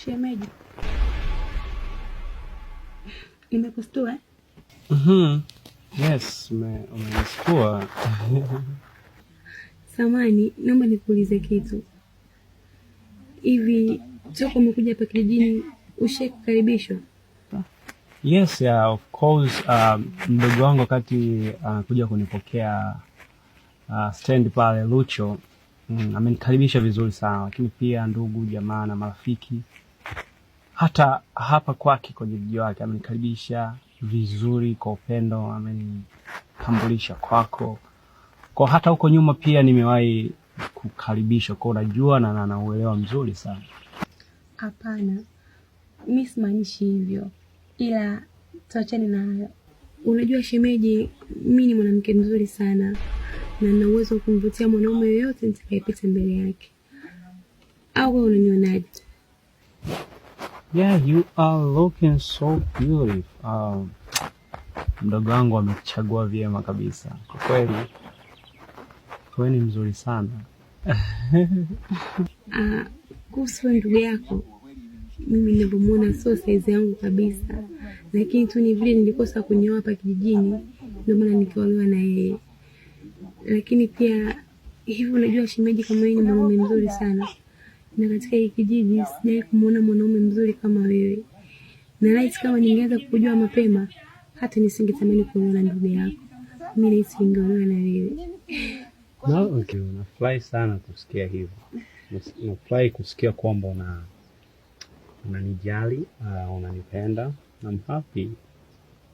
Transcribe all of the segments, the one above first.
Shemeji, nimekustua? Yes, umenistua. Samani, naomba nikuulize kitu. Hivi toka umekuja hapa kijijini ushakukaribishwa? Yes, yeah, of course. Mdogo wangu wakati anakuja kunipokea stand pale Lucho, amenikaribisha vizuri sana, lakini pia ndugu jamaa na marafiki hata hapa kwake kwenye mji wake amenikaribisha vizuri kwa upendo, amenitambulisha kwako. Kwa hata huko nyuma pia nimewahi kukaribishwa, kwa unajua na uelewa mzuri sana. Hapana, mimi simaanishi hivyo, ila tuachane na hayo. Unajua shemeji, mimi ni mwanamke mzuri sana na nina uwezo wa kumvutia mwanaume yoyote nitakayepita mbele yake. Au wewe unanionaje? Yeah, you are looking so beautiful. Mdogo wangu amechagua vyema kabisa. Kwa kweli, wewe ni mzuri sana. Kuhusu ndugu yako, mimi ninavyomuona sio size yangu kabisa, lakini tu ni vile nilikosa kunyoa hapa kijijini ndio maana nikaolewa na yeye. Lakini pia hivi unajua shemeji, kama wewe ni mwanaume mzuri sana, na katika hiki kijiji sijawahi kumuona mwanaume mzuri kama wewe. Na laiti kama ningeweza kukujua mapema, hata nisingetamani kuolewa na ndugu yako. Mimi nahisi ningeolewa na wewe. No, okay. Nafurahi sana kusikia hivyo. Nafurahi kusikia kwamba unanijali, unanipenda. I'm happy.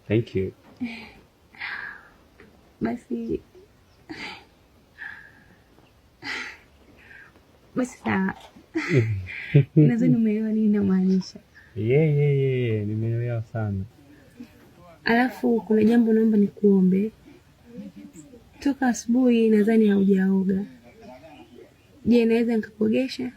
Thank you. Basi sawa. Nadhani umeelewa nini namaanisha. Yeah, nimeelewa sana. Alafu kuna jambo naomba nikuombe. Toka asubuhi nadhani haujaoga. Je, naweza nikakuogesha?